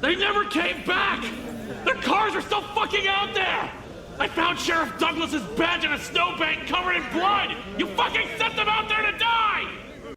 They never came back! Their cars are still fucking out there! I found Sheriff Douglas's badge in a snowbank covered in blood! You fucking sent them out there to die!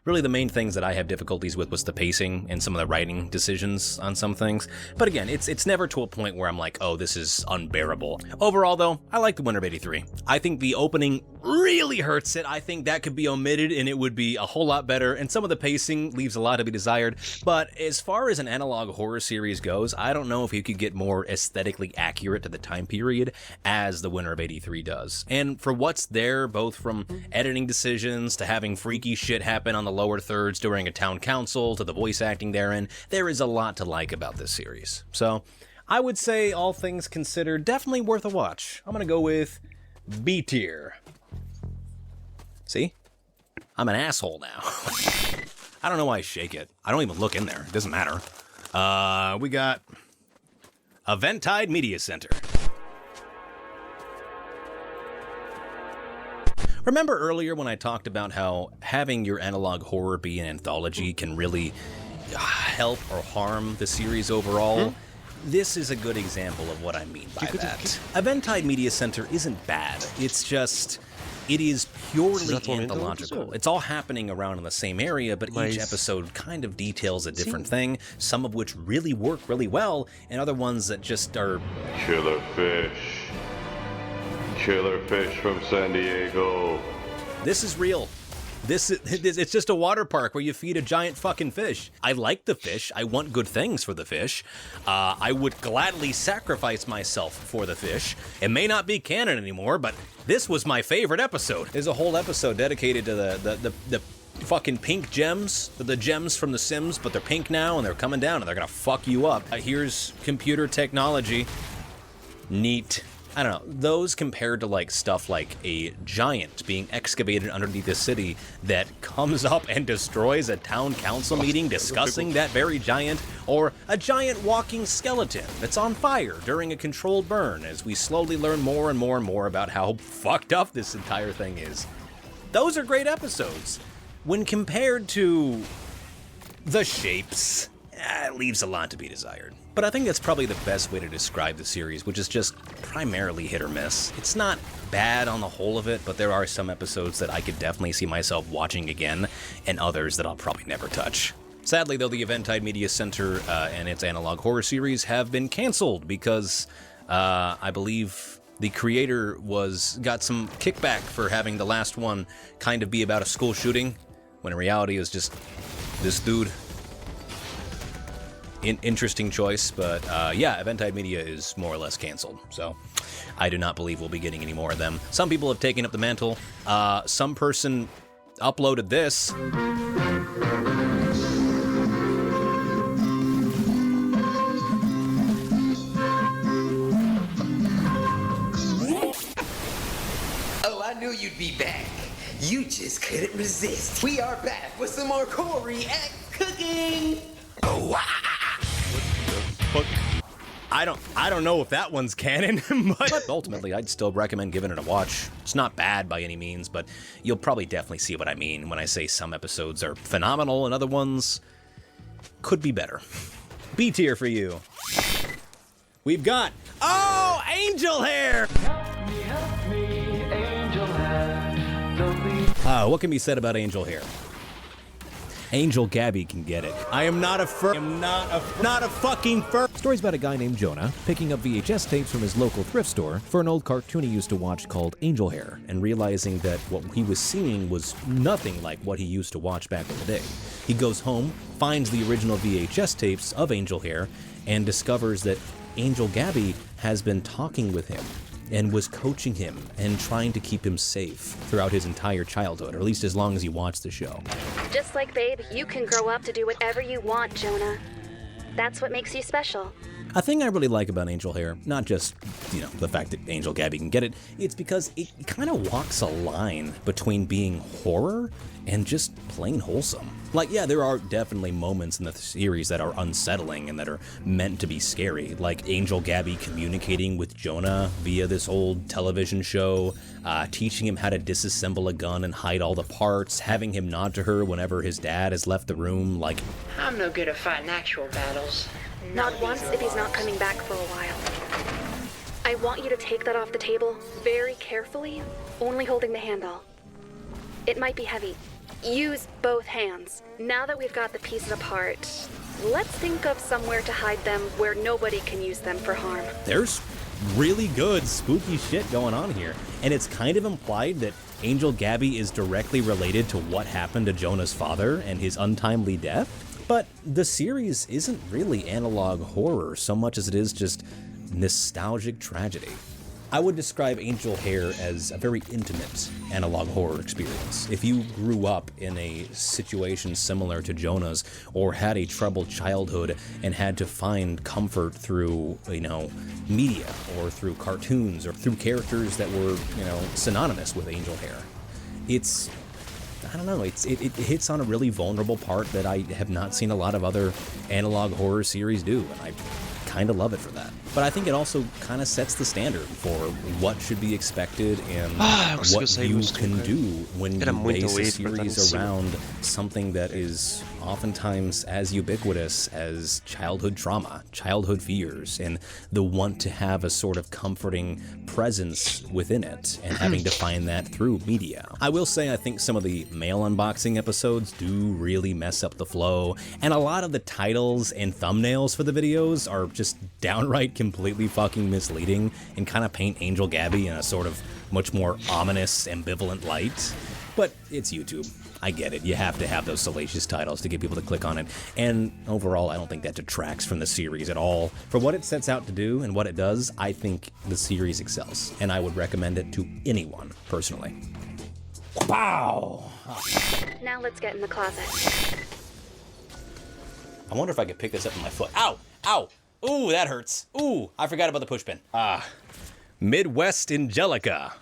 Really, the main things that I have difficulties with was the pacing and some of the writing decisions on some things. But again, it's never to a point where I'm like, oh, this is unbearable. Overall, though, I like the winter of '83. I think the opening really hurts it. I think that could be omitted and it would be a whole lot better. And some of the pacing leaves a lot to be desired. But as far as an analog horror series goes, I don't know if you could get more aesthetically accurate to the time period as the winter of '83 does. And for what's there, both from editing decisions to having freaky shit happen on the lower thirds during a town council to the voice acting therein, there is a lot to like about this series. So I would say, all things considered, definitely worth a watch. I'm gonna go with B tier. See? I'm an asshole now. I don't know why I shake it. I don't even look in there. It doesn't matter. We got Eventide Media Center. Remember earlier when I talked about how having your analog horror be an anthology can really help or harm the series overall? This is a good example of what I mean by that. Eventide Media Center isn't bad. It's just, it is purely anthological. It's all happening around in the same area, but each episode kind of details a different thing, some of which really work really well, and other ones that just are... Killer fish. Killer fish from San Diego. This is real. It's just a water park where you feed a giant fucking fish. I like the fish. I want good things for the fish. I would gladly sacrifice myself for the fish. It may not be canon anymore, but this was my favorite episode. There's a whole episode dedicated to the fucking pink gems, the gems from The Sims, but they're pink now and they're coming down and they're gonna fuck you up. Here's computer technology. Neat. I don't know, those compared to like stuff like a giant being excavated underneath a city that comes up and destroys a town council meeting discussing that very giant, or a giant walking skeleton that's on fire during a controlled burn as we slowly learn more and more and more about how fucked up this entire thing is. Those are great episodes. When compared to The Shapes, it leaves a lot to be desired. But I think that's probably the best way to describe the series, which is just primarily hit or miss. It's not bad on the whole of it, but there are some episodes that I could definitely see myself watching again, and others that I'll probably never touch. Sadly, though, the Eventide Media Center and its analog horror series have been canceled because I believe the creator got some kickback for having the last one kind of be about a school shooting, when in reality it was just this dude. Interesting choice, but yeah, Eventide Media is more or less canceled, so I do not believe we'll be getting any more of them. Some people have taken up the mantle. Some person uploaded this. Oh, I knew you'd be back. You just couldn't resist. We are back with some more Corey X cooking. Oh, wow. I don't know if that one's canon, but ultimately I'd still recommend giving it a watch. It's not bad by any means, but you'll probably definitely see what I mean when I say some episodes are phenomenal and other ones could be better. B tier for you. We've got, oh, Angel Hair! Help me, Angel Hair. Don't be... What can be said about Angel Hair? Angel Gabby can get it. I am not a fur. I'm not a fucking fur. Stories about a guy named Jonah picking up VHS tapes from his local thrift store for an old cartoon he used to watch called Angel Hair, and realizing that what he was seeing was nothing like what he used to watch back in the day. He goes home, finds the original VHS tapes of Angel Hair, and discovers that Angel Gabby has been talking with him and was coaching him and trying to keep him safe throughout his entire childhood, or at least as long as he watched the show. Just like Babe, you can grow up to do whatever you want, Jonah. That's what makes you special. A thing I really like about Angel Hair, not just, the fact that Angel Gabby can get it, it's because it kind of walks a line between being horror and just plain wholesome. Like, yeah, there are definitely moments in the series that are unsettling and that are meant to be scary, like Angel Gabby communicating with Jonah via this old television show, teaching him how to disassemble a gun and hide all the parts, having him nod to her whenever his dad has left the room, like, I'm no good at fighting actual battles. Not once if he's not coming back for a while. I want you to take that off the table very carefully, only holding the handle. It might be heavy. Use both hands. Now that we've got the pieces apart, let's think of somewhere to hide them where nobody can use them for harm. There's really good spooky shit going on here, and it's kind of implied that Angel Gabby is directly related to what happened to Jonah's father and his untimely death. But the series isn't really analog horror so much as it is just nostalgic tragedy. I would describe Angel Hair as a very intimate analog horror experience. If you grew up in a situation similar to Jonah's, or had a troubled childhood and had to find comfort through, media, or through cartoons, or through characters that were, synonymous with Angel Hair, it hits on a really vulnerable part that I have not seen a lot of other analog horror series do, and I kind of love it for that. But I think it also kind of sets the standard for what should be expected and what you can do when you base a series around something that is oftentimes as ubiquitous as childhood trauma, childhood fears, and the want to have a sort of comforting presence within it, and having to find that through media. I will say I think some of the male unboxing episodes do really mess up the flow, and a lot of the titles and thumbnails for the videos are just downright completely fucking misleading and kind of paint Angel Gabby in a sort of much more ominous, ambivalent light. But it's YouTube. I get it. You have to have those salacious titles to get people to click on it. And overall, I don't think that detracts from the series at all. For what it sets out to do and what it does, I think the series excels. And I would recommend it to anyone, personally. Wow! Now let's get in the closet. I wonder if I could pick this up with my foot. Ow! Ow! Ooh, that hurts. Ooh, I forgot about the push pin. Midwest Angelica.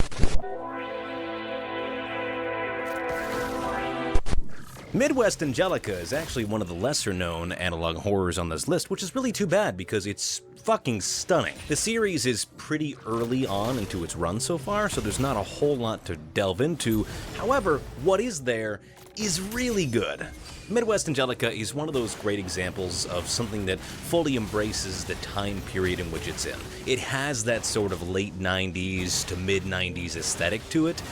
Midwest Angelica is actually one of the lesser known analog horrors on this list, which is really too bad because it's fucking stunning. The series is pretty early on into its run so far, so there's not a whole lot to delve into. However, what is there is really good. Midwest Angelica is one of those great examples of something that fully embraces the time period in which it's in. It has that sort of late 90s to mid 90s aesthetic to it,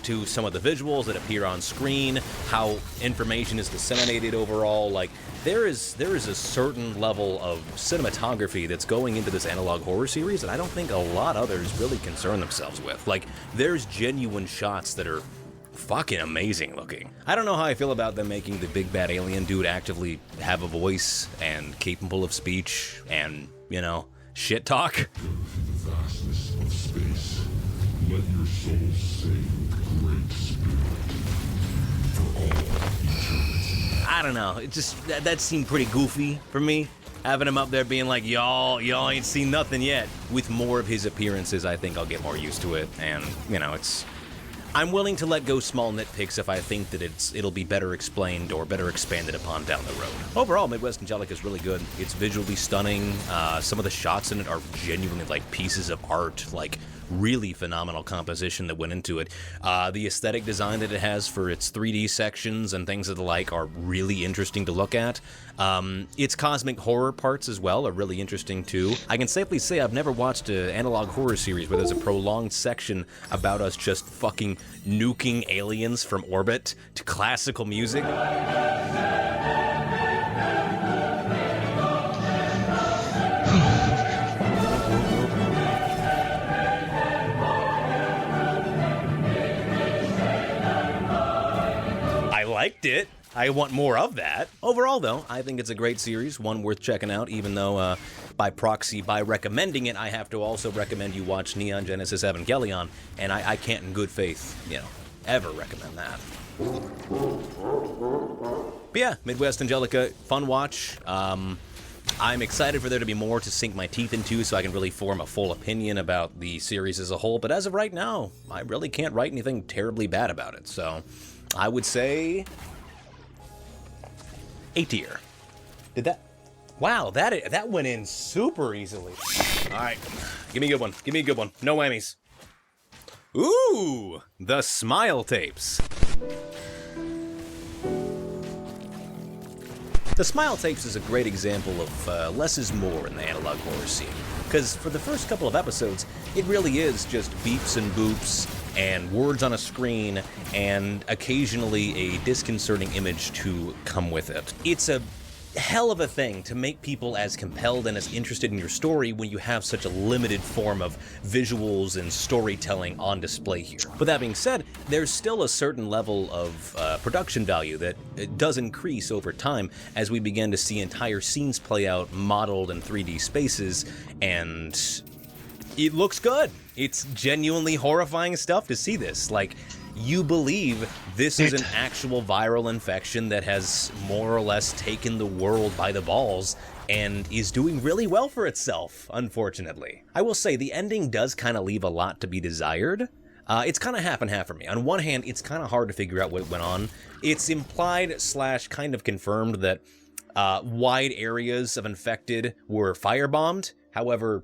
to some of the visuals that appear on screen, how information is disseminated overall. Like, there is a certain level of cinematography that's going into this analog horror series that I don't think a lot others really concern themselves with. Like, there's genuine shots that are fucking amazing looking. I don't know how I feel about them making the big bad alien dude actively have a voice and capable of speech and, shit talk. The vastness of space. Let your soul sing, great spirit, for all eternity. I don't know. It just that seemed pretty goofy for me. Having him up there being like, y'all ain't seen nothing yet. With more of his appearances, I think I'll get more used to it. And, I'm willing to let go small nitpicks if I think that it'll be better explained or better expanded upon down the road. Overall, Midwest Angelica is really good. It's visually stunning. Some of the shots in it are genuinely like pieces of art, like really phenomenal composition that went into it. The aesthetic design that it has for its 3D sections and things of the like are really interesting to look at. Its cosmic horror parts as well are really interesting too. I can safely say I've never watched an analog horror series where there's a prolonged section about us just fucking nuking aliens from orbit to classical music. Liked it. I want more of that. Overall, though, I think it's a great series, one worth checking out, even though, by proxy, by recommending it, I have to also recommend you watch Neon Genesis Evangelion, and I can't in good faith, ever recommend that. But yeah, Midwest Angelica, fun watch. I'm excited for there to be more to sink my teeth into so I can really form a full opinion about the series as a whole, but as of right now, I really can't write anything terribly bad about it, so I would say A tier. Did that? Wow, that went in super easily. All right, give me a good one. Give me a good one. No whammies. Ooh, the Smile Tapes. The Smile Tapes is a great example of less is more in the analog horror scene, because for the first couple of episodes, it really is just beeps and boops and words on a screen and occasionally a disconcerting image to come with it. It's a hell of a thing to make people as compelled and as interested in your story when you have such a limited form of visuals and storytelling on display here. But that being said, there's still a certain level of production value that it does increase over time as we begin to see entire scenes play out modeled in 3D spaces, and it looks good. It's genuinely horrifying stuff to see this. Like, you believe this is an actual viral infection that has more or less taken the world by the balls and is doing really well for itself, unfortunately. I will say the ending does kind of leave a lot to be desired. It's kind of half and half for me. On one hand, it's kind of hard to figure out what went on. It's implied / kind of confirmed that wide areas of infected were firebombed. However,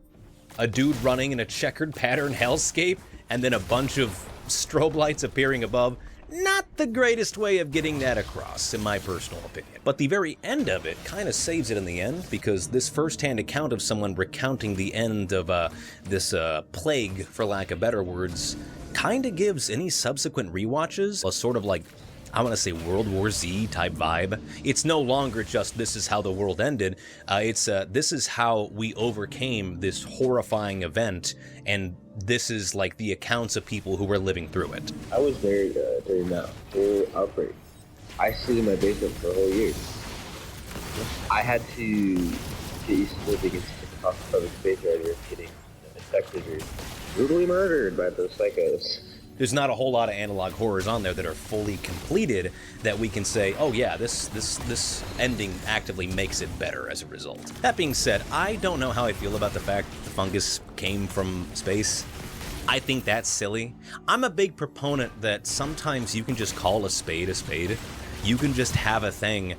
a dude running in a checkered pattern hellscape and then a bunch of strobe lights appearing above, not the greatest way of getting that across, in my personal opinion. But the very end of it kind of saves it in the end, because this first-hand account of someone recounting the end of this plague, for lack of better words, kind of gives any subsequent rewatches a sort of like, I want to say World War Z type vibe. It's no longer just this is how the world ended. It's this is how we overcame this horrifying event, and this is like the accounts of people who were living through it. I was there during that whole outbreak. I stayed in my basement for a whole year. I had to get used to living in a public space where you're getting infected or brutally murdered by those psychos. There's not a whole lot of analog horrors on there that are fully completed that we can say, oh yeah, this ending actively makes it better as a result. That being said, I don't know how I feel about the fact that the fungus came from space. I think that's silly. I'm a big proponent that sometimes you can just call a spade a spade. You can just have a thing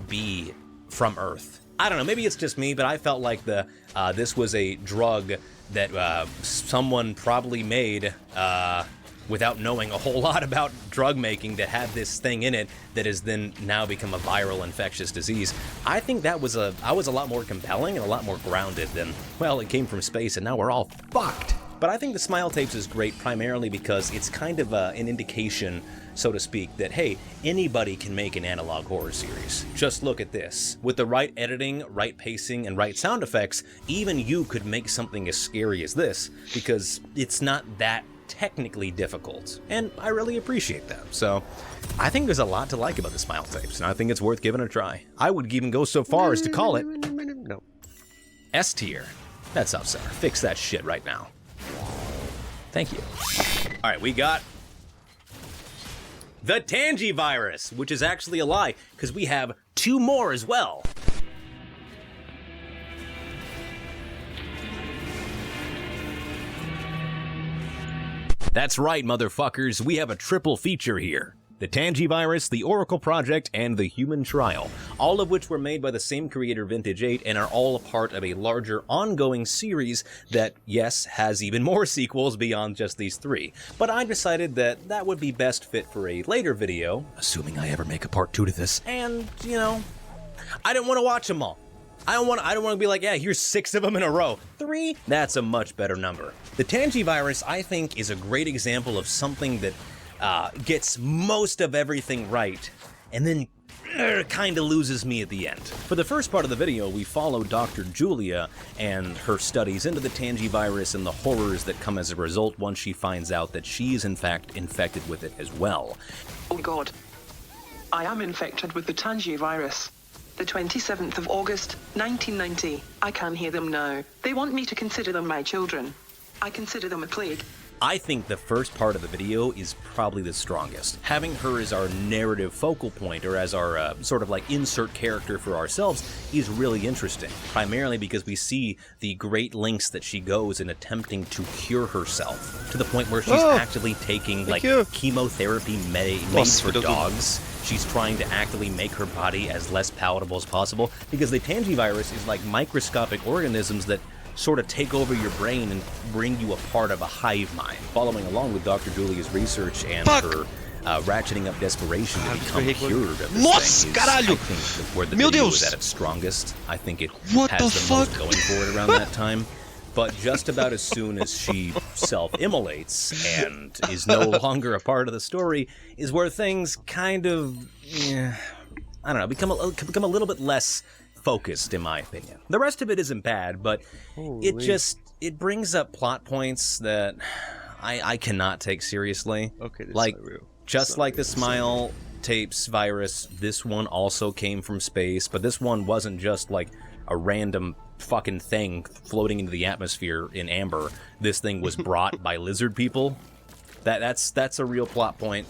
be from Earth. I don't know, maybe it's just me, but I felt like this was a drug that someone probably made without knowing a whole lot about drug making that had this thing in it that has then now become a viral infectious disease. I think I was a lot more compelling and a lot more grounded than, well, it came from space and now we're all fucked. But I think the Smile Tapes is great primarily because it's kind of an indication, so to speak, that, hey, anybody can make an analog horror series. Just look at this. With the right editing, right pacing, and right sound effects, even you could make something as scary as this, because it's not that technically difficult. And I really appreciate that. So I think there's a lot to like about the Smile Tapes, and I think it's worth giving a try. I would even go so far as to call it S tier. That's up, sir. Fix that shit right now. Thank you. All right, we got the Tangy virus, which is actually a lie, because we have 2 more as well. That's right, motherfuckers, we have a triple feature here. The Tangy virus, the Oracle Project, and the Human Trial, all of which were made by the same creator, Vintage 8, and are all a part of a larger ongoing series that, yes, has even more sequels beyond just these 3. But I decided that that would be best fit for a later video, assuming I ever make a part 2 to this, and, you know, I didn't want to watch them all. I don't want to be like, yeah, here's 6 of them in a row. 3? That's a much better number. The Tangy virus, I think, is a great example of something that gets most of everything right, and then kind of loses me at the end. For the first part of the video, we follow Dr. Julia and her studies into the Tangy virus and the horrors that come as a result once she finds out that she is in fact infected with it as well. Oh God, I am infected with the Tangy virus. The 27th of August, 1990. I can hear them now. They want me to consider them my children. I consider them a plague. I think the first part of the video is probably the strongest. Having her as our narrative focal point, or as our sort of like insert character for ourselves, is really interesting. Primarily because we see the great lengths that she goes in attempting to cure herself, to the point where she's actively taking like chemotherapy made for dogs. She's trying to actively make her body as less palatable as possible, because the Tangy virus is like microscopic organisms that sort of take over your brain and bring you a part of a hive mind. Following along with Dr. Julia's research and her ratcheting up desperation to become foi cured of this Nossa, thing is, caralho! I think, where the Meu video Deus! is at its strongest. I think it What has the the most fuck? going for it around that time. But just about as soon as she self-immolates and is no longer a part of the story is where things kind of, I don't know, become a little bit less focused, in my opinion. The rest of it isn't bad, but it brings up plot points that I cannot take seriously. Okay, this like, is not real. just like the Smile Tapes virus, this one also came from space, but this one wasn't just like a random fucking thing floating into the atmosphere in amber. This thing was brought by lizard people. That's a real plot point.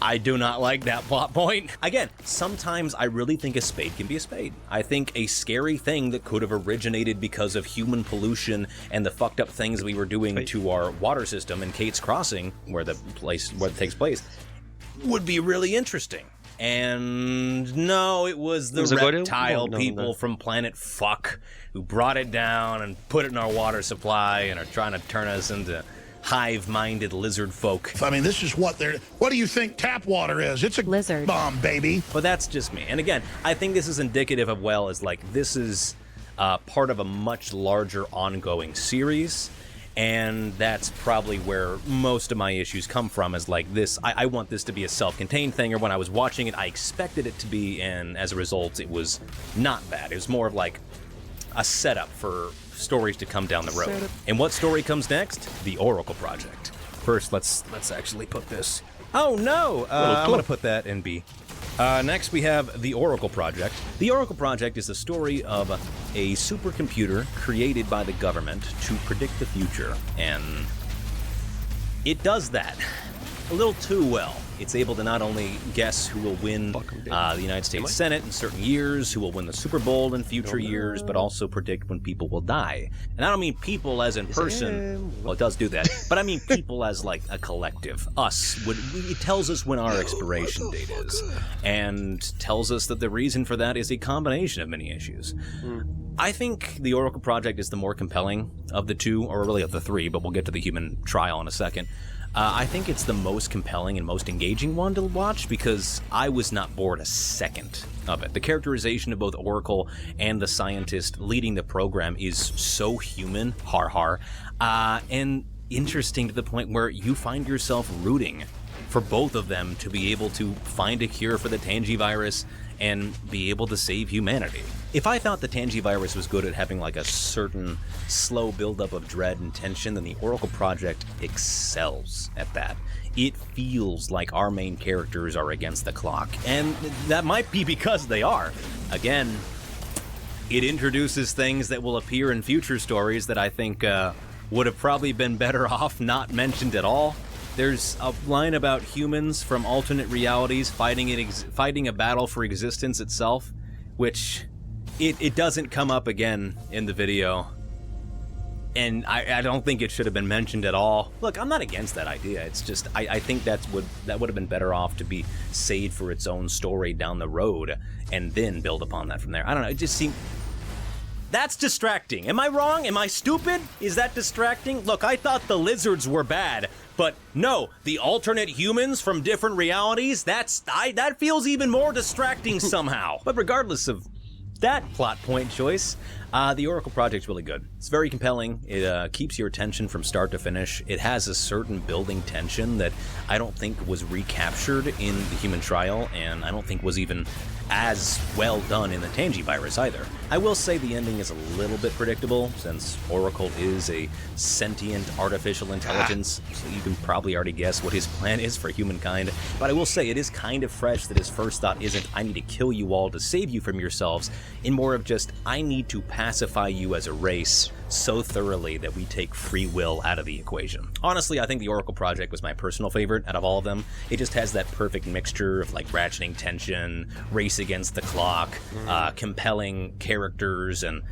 I do not like that plot point. Again, sometimes I really think a spade can be a spade. I think a scary thing that could have originated because of human pollution and the fucked up things we were doing to our water system in Kate's Crossing, where it takes place, would be really interesting. And no, it was the reptile people from Planet Fuck who brought it down and put it in our water supply and are trying to turn us into hive-minded lizard folk. I mean, this is what do you think tap water is? It's a lizard bomb, baby. But that's just me. And again, I think this is indicative of, well, as like, this is part of a much larger ongoing series. And that's probably where most of my issues come from, is like this, I want this to be a self-contained thing, or when I was watching it, I expected it to be, and as a result, it was not bad. It was more of like a setup for stories to come down the road. And what story comes next? The Oracle Project. First, let's actually put this. Oh no! I'm gonna put that in B. Next, we have the Oracle Project. The Oracle Project is the story of a supercomputer created by the government to predict the future, and it does that a little too well. It's able to not only guess who will win the United States Senate in certain years, who will win the Super Bowl in future years, but also predict when people will die. And I don't mean people as in person, well, it does do that, but I mean people as like a collective. Us. It tells us when our expiration date is, and tells us that the reason for that is a combination of many issues. I think the Oracle Project is the more compelling of the two, or really of the three, but we'll get to the human trial in a second. I think it's the most compelling and most engaging one to watch because I was not bored a second of it. The characterization of both Oracle and the scientist leading the program is so human, and interesting to the point where you find yourself rooting for both of them to be able to find a cure for the Tangivirus and be able to save humanity. If I thought the Tangivirus was good at having like a certain slow buildup of dread and tension, then the Oracle Project excels at that. It feels like our main characters are against the clock, and that might be because they are. Again, it introduces things that will appear in future stories that I think would have probably been better off not mentioned at all. There's a line about humans from alternate realities fighting a battle for existence itself, which it doesn't come up again in the video. And I don't think it should have been mentioned at all. Look, I'm not against that idea. It's just I think that would have been better off to be saved for its own story down the road and then build upon that from there. I don't know. It just seemed... That's distracting. Am I wrong? Am I stupid? Is that distracting? Look, I thought the lizards were bad, but no, the alternate humans from different realities, that feels even more distracting somehow. But regardless of that plot point choice, the Oracle Project's really good. It's very compelling. It keeps your attention from start to finish. It has a certain building tension that I don't think was recaptured in the human trial, and I don't think was even as well done in the Tangivirus either. I will say the ending is a little bit predictable, since Oracle is a sentient artificial intelligence, so you can probably already guess what his plan is for humankind. But I will say it is kind of fresh that his first thought isn't, I need to kill you all to save you from yourselves, in more of just, I need to pacify you as a race so thoroughly that we take free will out of the equation. Honestly, I think the Oracle Project was my personal favorite out of all of them. It just has that perfect mixture of like ratcheting tension, race against the clock, compelling characters, and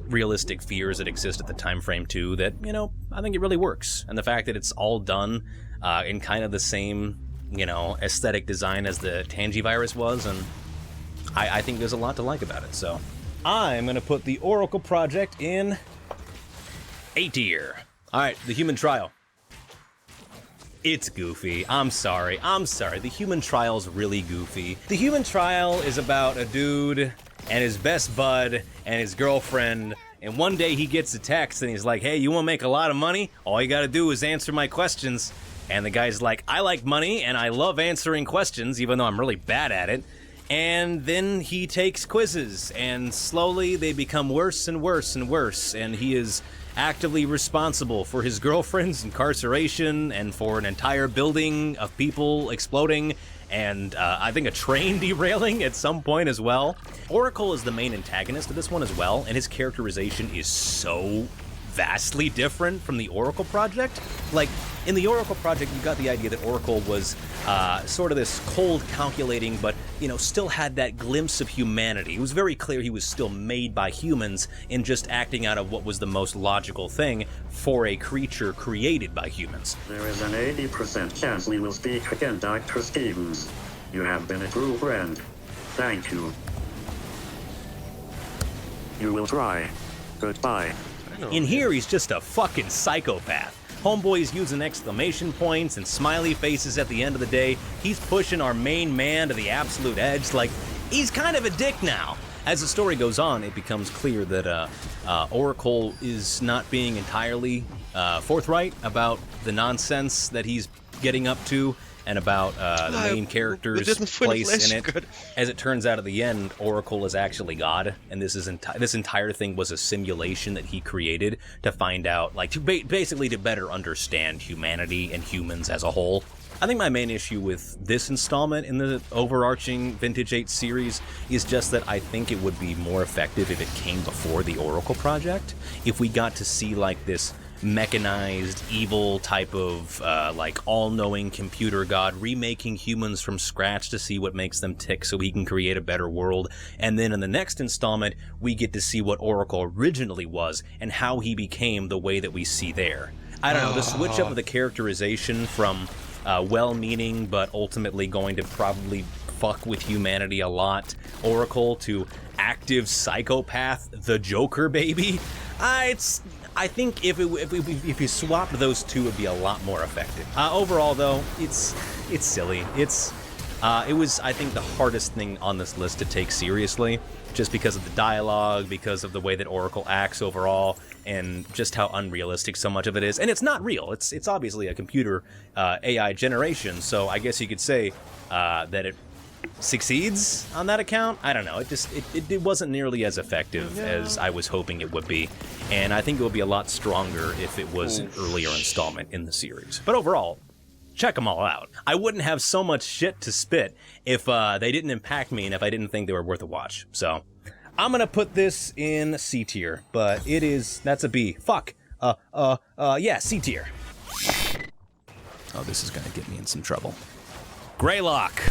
realistic fears that exist at the time frame too, that, you know, I think it really works. And the fact that it's all done in kind of the same, you know, aesthetic design as the Tangivirus was, and I think there's a lot to like about it. So I'm gonna put the Oracle Project in A tier. All right, the human trial. It's goofy. I'm sorry. The human trial's really goofy. The human trial is about a dude and his best bud and his girlfriend, and one day he gets a text and he's like, hey, you want to make a lot of money? All you gotta do is answer my questions. And the guy's like, I like money and I love answering questions, even though I'm really bad at it. And then he takes quizzes, and slowly they become worse and worse and worse, and he is actively responsible for his girlfriend's incarceration and for an entire building of people exploding, and I think a train derailing at some point as well. Oracle is the main antagonist of this one as well, and his characterization is so vastly different from the Oracle Project. Like, in the Oracle Project, you got the idea that Oracle was sort of this cold, calculating, but, you know, still had that glimpse of humanity. It was very clear he was still made by humans and just acting out of what was the most logical thing for a creature created by humans. There is an 80% chance we will speak again, Dr. Stevens. You have been a true friend. Thank you. You will try. Goodbye. In here, he's just a fucking psychopath. Homeboy's using exclamation points and smiley faces at the end of the day. He's pushing our main man to the absolute edge. Like, he's kind of a dick now. As the story goes on, it becomes clear that Oracle is not being entirely forthright about the nonsense that he's getting up to and about the main character's place in it. As it turns out at the end, Oracle is actually God, and this entire thing was a simulation that he created to find out, like, basically to better understand humanity and humans as a whole. I think my main issue with this installment in the overarching Vintage 8 series is just that I think it would be more effective if it came before the Oracle Project. If we got to see, like, this mechanized, evil type of, like, all-knowing computer god remaking humans from scratch to see what makes them tick so he can create a better world. And then in the next installment, we get to see what Oracle originally was and how he became the way that we see there. I don't know, the switch up of the characterization from well-meaning but ultimately going to probably fuck with humanity a lot Oracle to active psychopath, the Joker baby, I think if you swapped those two, it would be a lot more effective. Overall, though, it's silly. It was, I think, the hardest thing on this list to take seriously, just because of the dialogue, because of the way that Oracle acts overall, and just how unrealistic so much of it is. And it's not real. It's obviously a computer AI generation, so I guess you could say that it succeeds on that account. I don't know, it wasn't nearly as effective as I was hoping it would be, and I think it would be a lot stronger if it was an earlier installment in the series. But overall, check them all out. I wouldn't have so much shit to spit if they didn't impact me and if I didn't think they were worth a watch. So I'm gonna put this in C tier, but that's a B. Fuck. Yeah, C tier. Oh, this is gonna get me in some trouble. Greylock.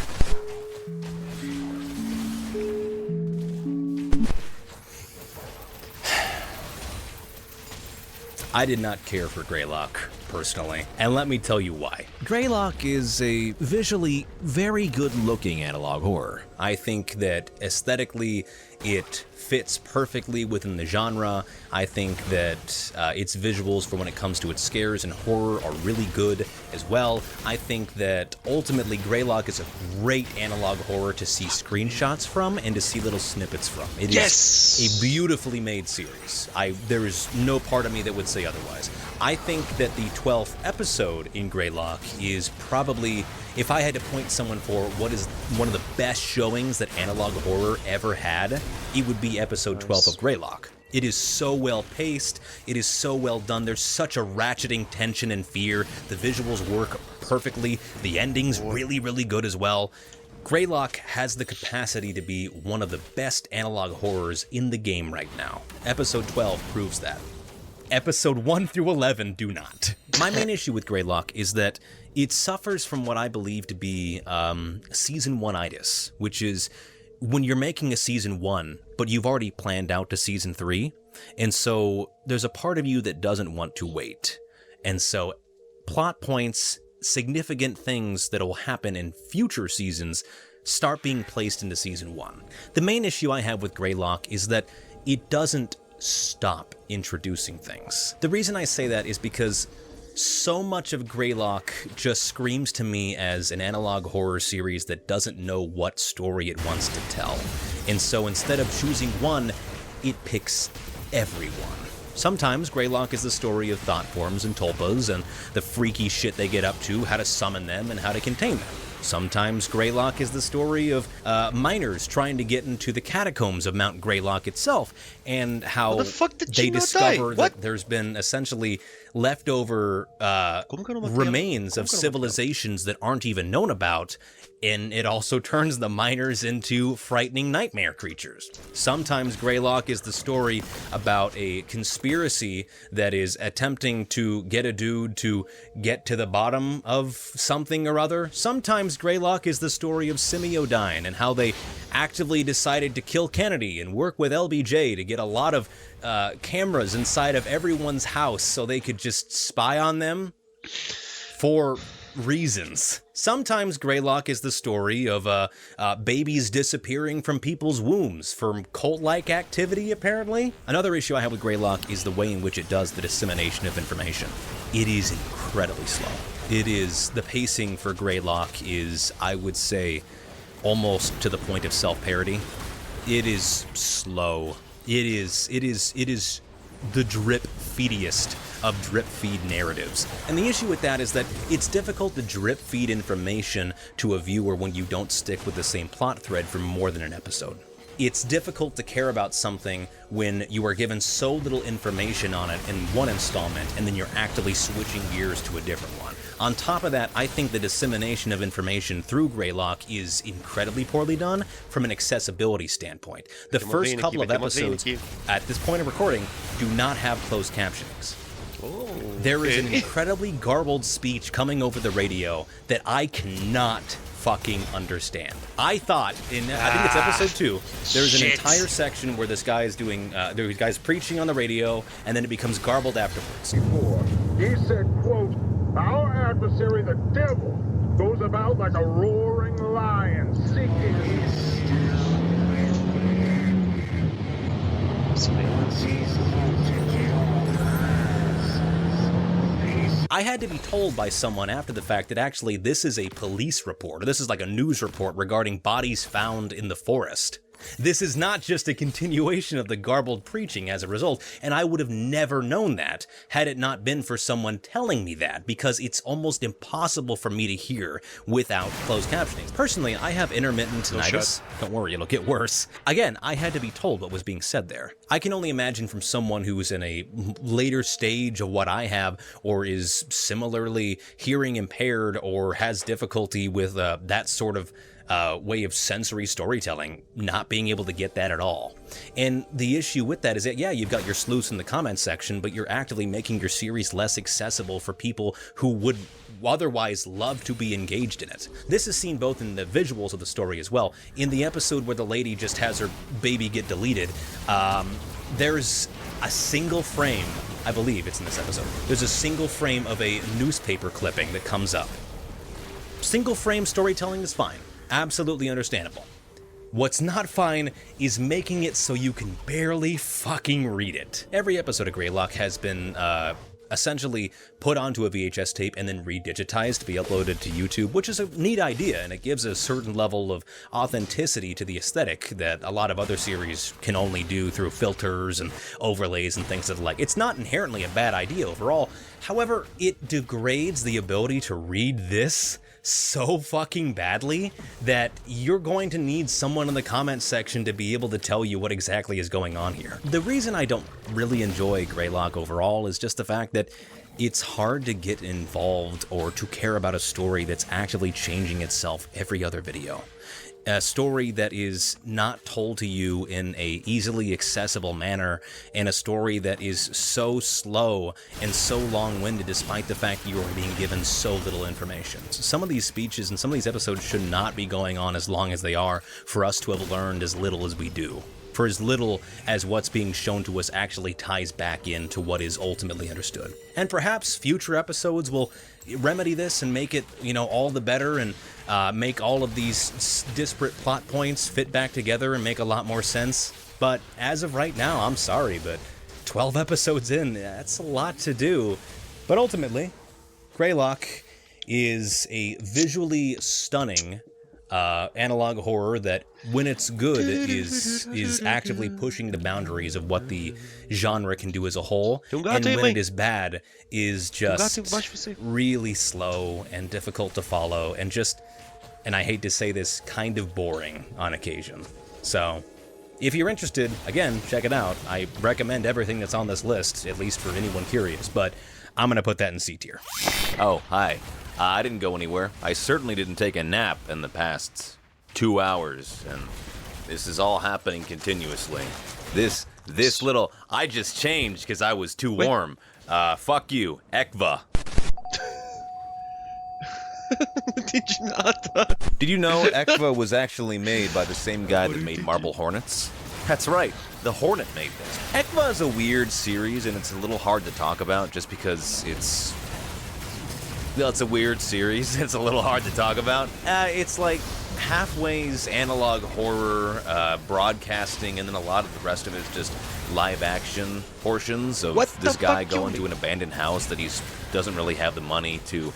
I did not care for Greylock, personally, and let me tell you why. Greylock is a visually very good-looking analog horror. I think that aesthetically, it fits perfectly within the genre. I think that its visuals for when it comes to its scares and horror are really good as well. I think that ultimately Greylock is a great analog horror to see screenshots from and to see little snippets from. It is a beautifully made series. There is no part of me that would say otherwise. I think that the 12th episode in Greylock is probably, if I had to point someone for what is one of the best showings that analog horror ever had, it would be episode 12 of Greylock. It is so well paced, it is so well done, there's such a ratcheting tension and fear, the visuals work perfectly, the ending's really, really good as well. Greylock has the capacity to be one of the best analog horrors in the game right now. Episode 12 proves that. Episode 1 through 11 do not. My main issue with Greylock is that it suffers from what I believe to be Season 1-itis, which is when you're making a Season 1, but you've already planned out to Season 3, and so there's a part of you that doesn't want to wait. And so plot points, significant things that will happen in future seasons start being placed into Season 1. The main issue I have with Greylock is that it doesn't stop introducing things. The reason I say that is because So much of Greylock just screams to me as an analog horror series that doesn't know what story it wants to tell. And so instead of choosing one, it picks everyone. Sometimes Greylock is the story of thought forms and tulpas and the freaky shit they get up to, how to summon them, and how to contain them. Sometimes Greylock is the story of miners trying to get into the catacombs of Mount Greylock itself, and how they discover that there's been essentially leftover remains of civilizations that aren't even known about, and it also turns the miners into frightening nightmare creatures. Sometimes Greylock is the story about a conspiracy that is attempting to get a dude to get to the bottom of something or other. Sometimes Greylock is the story of Semiodyne and how they actively decided to kill Kennedy and work with LBJ to get a lot of cameras inside of everyone's house so they could just spy on them for reasons. Sometimes Greylock is the story of babies disappearing from people's wombs from cult-like activity, apparently. Another issue I have with Greylock is the way in which it does the dissemination of information. It is incredibly slow. The pacing for Greylock is, I would say, almost to the point of self-parody. It is slow. It is the drip feediest of drip feed narratives. And the issue with that is that it's difficult to drip feed information to a viewer when you don't stick with the same plot thread for more than an episode. It's difficult to care about something when you are given so little information on it in one installment and then you're actively switching gears to a different one. On top of that, I think the dissemination of information through Greylock is incredibly poorly done from an accessibility standpoint. The first couple of episodes, at this point of recording, do not have closed captionings. There is an incredibly garbled speech coming over the radio that I cannot fucking understand. I thought I think it's episode 2, there's an entire section where this guy is doing, this guy's preaching on the radio, and then it becomes garbled afterwards. He said, quote, "Our adversary, the devil, goes about like a roaring lion, seeking his..." I had to be told by someone after the fact that actually this is a police report, or this is like a news report regarding bodies found in the forest. This is not just a continuation of the garbled preaching as a result, and I would have never known that had it not been for someone telling me that, because it's almost impossible for me to hear without closed captioning. Personally, I have intermittent tinnitus. Don't worry, it'll get worse. Again, I had to be told what was being said there. I can only imagine from someone who's in a later stage of what I have, or is similarly hearing impaired, or has difficulty with that sort of way of sensory storytelling, not being able to get that at all. And the issue with that is that, yeah, you've got your sleuths in the comments section, but you're actively making your series less accessible for people who would otherwise love to be engaged in it. This is seen both in the visuals of the story as well. In the episode where the lady just has her baby get deleted, there's a single frame, I believe it's in this episode, there's a single frame of a newspaper clipping that comes up. Single frame storytelling is fine. Absolutely understandable. What's not fine is making it so you can barely fucking read it. Every episode of Greylock has been essentially put onto a VHS tape and then redigitized to be uploaded to YouTube, which is a neat idea, and it gives a certain level of authenticity to the aesthetic that a lot of other series can only do through filters and overlays and things of the like. It's not inherently a bad idea overall. However, it degrades the ability to read this so fucking badly that you're going to need someone in the comments section to be able to tell you what exactly is going on here. The reason I don't really enjoy Greylock overall is just the fact that it's hard to get involved or to care about a story that's actively changing itself every other video. A story that is not told to you in a easily accessible manner, and a story that is so slow and so long-winded despite the fact that you are being given so little information. So some of these speeches and some of these episodes should not be going on as long as they are for us to have learned as little as we do. For as little as what's being shown to us actually ties back into what is ultimately understood. And perhaps future episodes will remedy this and make it, all the better, and make all of these disparate plot points fit back together and make a lot more sense. But as of right now, I'm sorry, but 12 episodes in, that's a lot to do. But ultimately, Greylock is a visually stunning analog horror that, when it's good, is actively pushing the boundaries of what the genre can do as a whole, and when it is bad, is just really slow and difficult to follow, and just, and I hate to say this, kind of boring on occasion. So, if you're interested, again, check it out. I recommend everything that's on this list, at least for anyone curious, but I'm gonna put that in C tier. Oh, hi. I didn't go anywhere. I certainly didn't take a nap in the past 2 hours, and this is all happening continuously. This little... I just changed because I was too warm. Fuck you, Ekva. Did you know Ekva was actually made by the same guy that made Marble Hornets? That's right, the Hornet made this. Ekva is a weird series, and it's a little hard to talk about just because it's... Well, it's a weird series. It's a little hard to talk about. It's like halfway's analog horror, broadcasting, and then a lot of the rest of it is just live-action portions of this guy going to an abandoned house that he doesn't really have the money to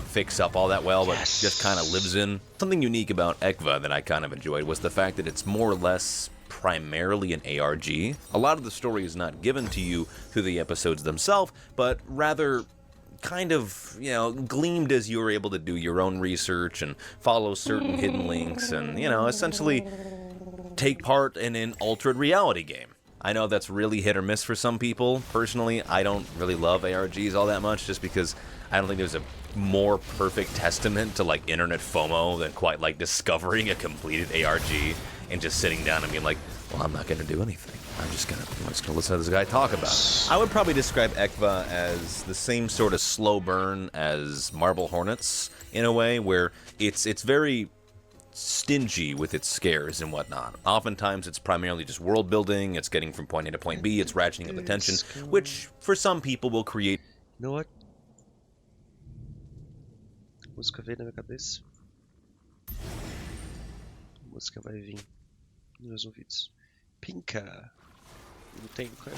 fix up all that well, but just kind of lives in. Something unique about Ekva that I kind of enjoyed was the fact that it's more or less primarily an ARG. A lot of the story is not given to you through the episodes themselves, but rather kind of, you know, gleamed as you were able to do your own research and follow certain hidden links and, you know, essentially take part in an altered reality game. I know that's really hit or miss for some people. Personally, I don't really love ARGs all that much just because I don't think there's a more perfect testament to, like, internet FOMO than quite, like, discovering a completed ARG and just sitting down and being like, well, I'm not going to do anything. I'm just gonna listen to this guy talk about it. I would probably describe Ekva as the same sort of slow burn as Marble Hornets, in a way, where it's very stingy with its scares and whatnot. Oftentimes, it's primarily just world building, it's getting from point A to point B, it's ratcheting up the tension, which, for some people, will create... You know what? A música veio na minha cabeça. A música vai vir nos meus ouvidos. Pinka. Não tem, cara.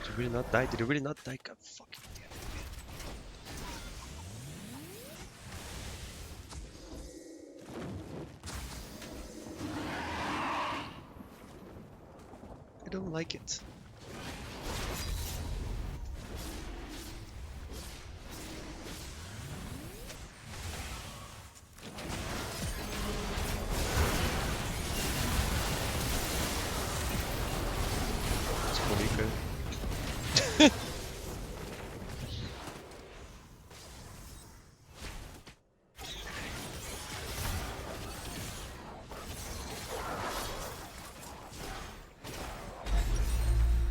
Did he really not die? Did he really not die? God fucking damn it, man. I don't like it.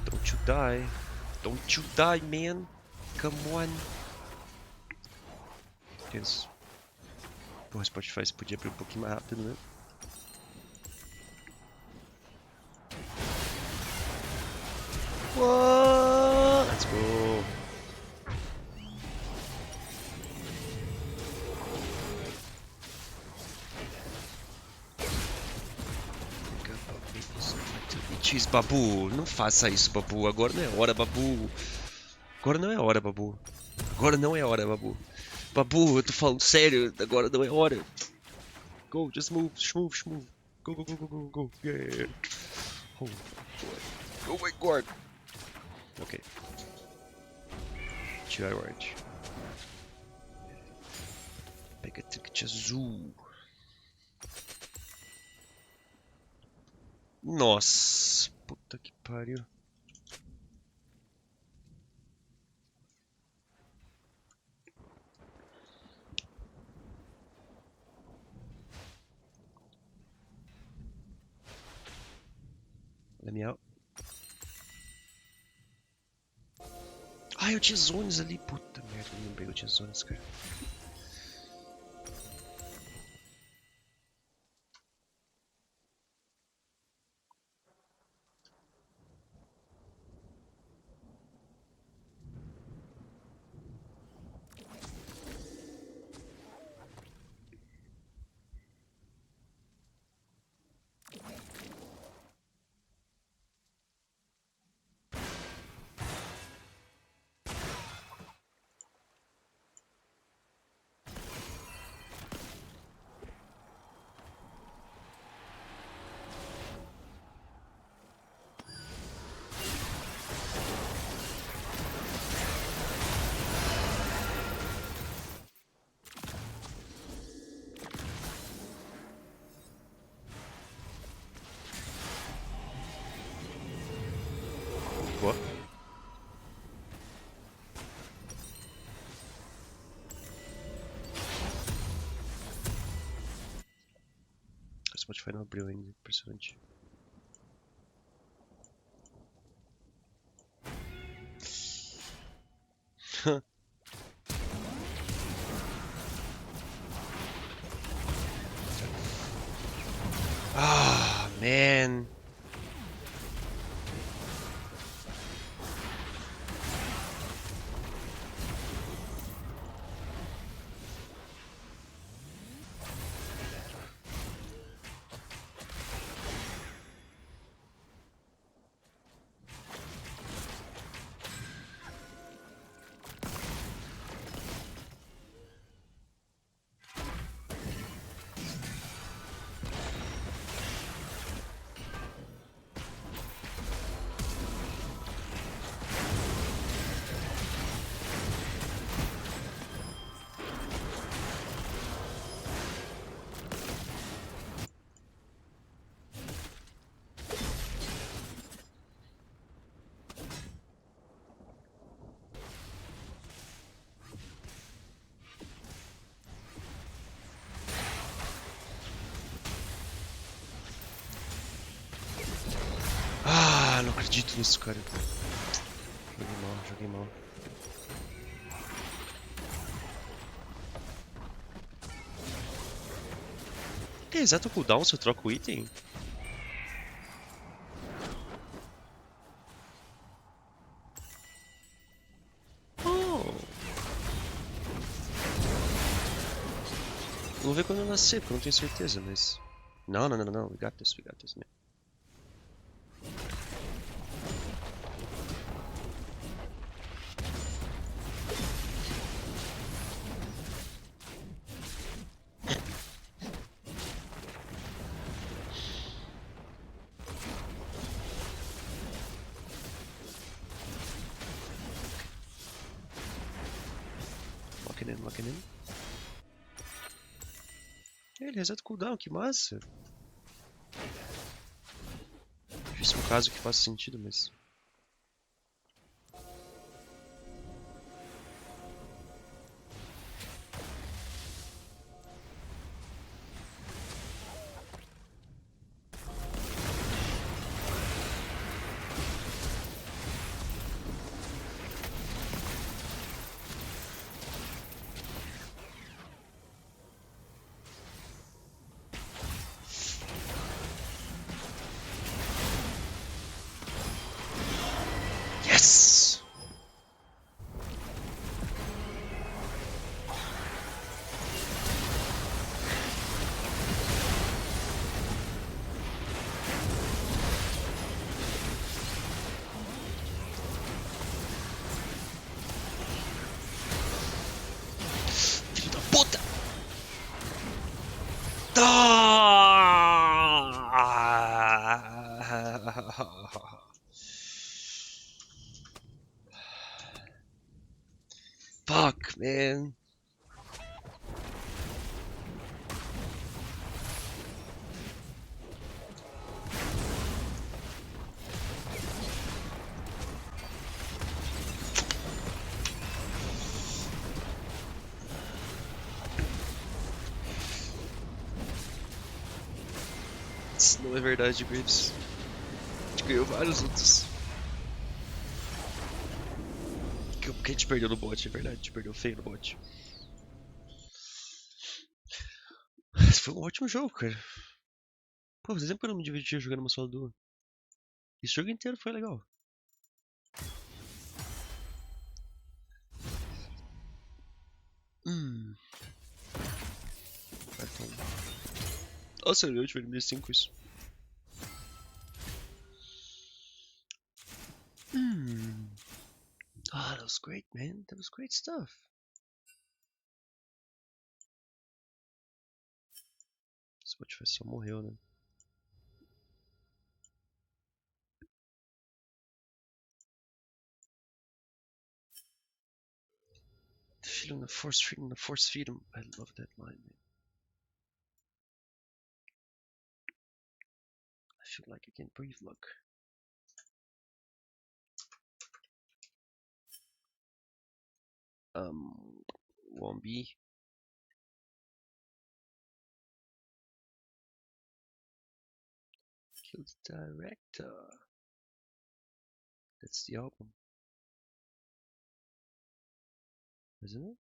Don't you die. Don't you die, man. Come on. Isso. Porra, Spotify, você podia abrir um pouquinho mais rápido, né? What? Let's go. Jeez, Babu, não faça isso, Babu. Agora não é hora, Babu. Agora não é hora, Babu. Agora não é hora, Babu. Babu, eu tô falando sério. Agora não é hora. Go, just move, move, move. Go, go, go, go, go, go. Yeah. Oh, boy. Oh my god. Ok. Tirar o arte. Pega trinket azul. Nossa, puta que pariu. Let me out. Ah, eu tinha zones ali. Puta merda, eu não peguei, eu tinha zones, cara. Spotify não abriu ainda, impressionante. Ah, man. Ah, não acredito nisso, cara. Joguei mal, joguei mal. Que exato cooldown se eu troco o item? Oh. Vou ver quando eu nascer, porque eu não tenho certeza, mas... Não, não, não, não, we got this, man. Locking in. Ele reseta o cooldown, que massa. Difícil um caso que faça sentido, mas... Yes! Filho da puta! Fuck, man. Isso não é verdade, Graves. A gente ganhou vários outros. Porque a gente perdeu no bot, é verdade. A gente perdeu feio no bot. Esse foi um ótimo jogo, cara. Pô, faz tempo que eu não me divertia jogando uma solo duo. Esse jogo inteiro foi legal. Cartão. Nossa, eu tive MD5 isso. Ah, that was great, man. That was great stuff. Spotify só morreu, né? Feeling the force freedom. I love that line, man. I feel like I can breathe, look. Won't be. to the director. That's the album, isn't it?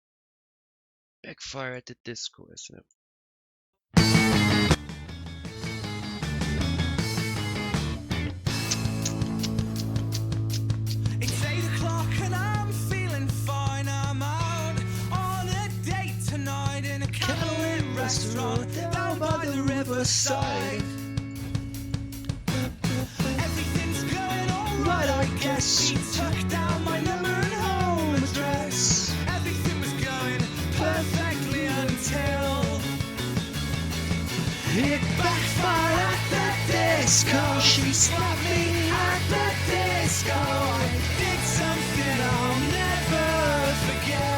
Backfire at the Disco, isn't it? It's 8 o'clock and I'm feeling fine. I'm out on a date tonight in a cabaret restaurant down by the riverside. Everything's going alright, I guess. She took down my number and home address. Everything was going perfectly until it backfired at the disco. She slapped me at the disco. I did something I'll never forget.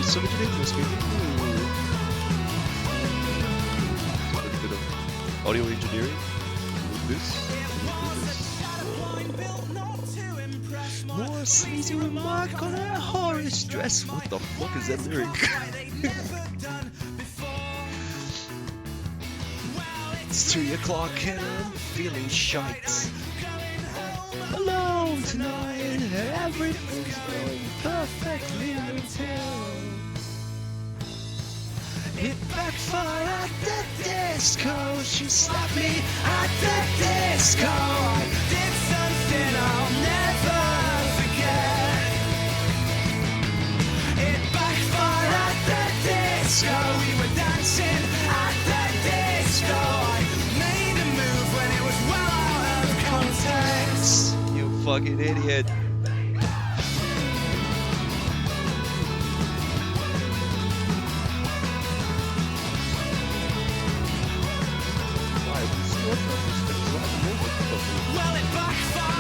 Some direito, mas audio engineering. More sleazy remark on her Horace dress. What the fuck is that lyric? It's 3 o'clock and I'm feeling shite. Alone tonight, everything's going perfectly until it backfired at the disco. She slapped me at the disco. I did something I'll never forget. It backfired at the disco. We were dancing at the disco. I made a move when it was well out of context. You fucking idiot.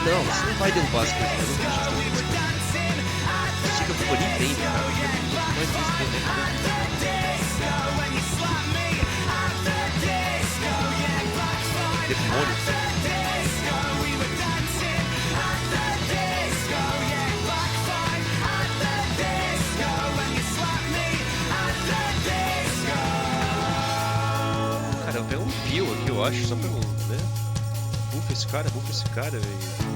Não, você não vai derrubar as coisas, eu não deixo. Chega ficou nem bem, cara. Mas demônio. Cara, eu pego um pio aqui, eu acho, só pra não, né? Bufa esse cara, velho.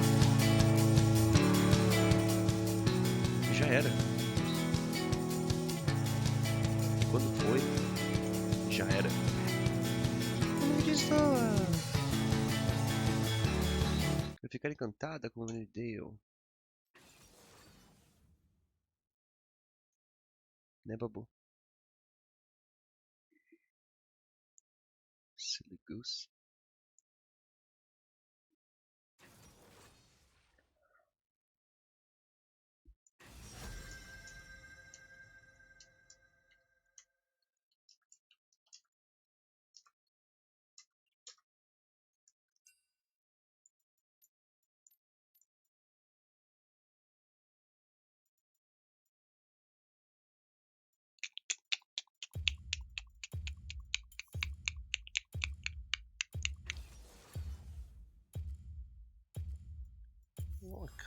Já era. Quando foi, já era. Onde estou? Eu ficar encantada com o Dale. Né, babu? Silly goose.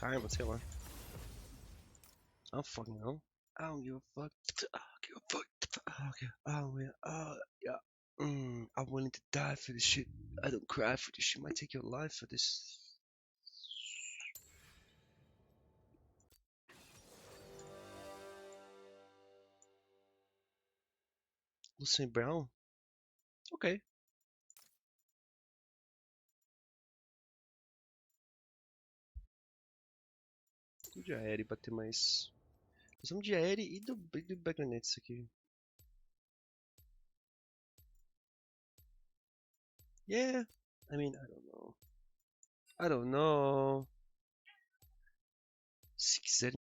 Karma, sei lá. I don't fucking know. I don't give a fuck. I don't give a fuck. Okay. Oh yeah. Oh yeah. I'm willing to die for this shit. I don't cry for this shit. Might take your life for this. Lucien Brown? Ok. De aéreo pra ter mais. Nós vamos de aéreo e do Backnet isso aqui. Yeah. I mean, I don't know. I don't know. Se quiserem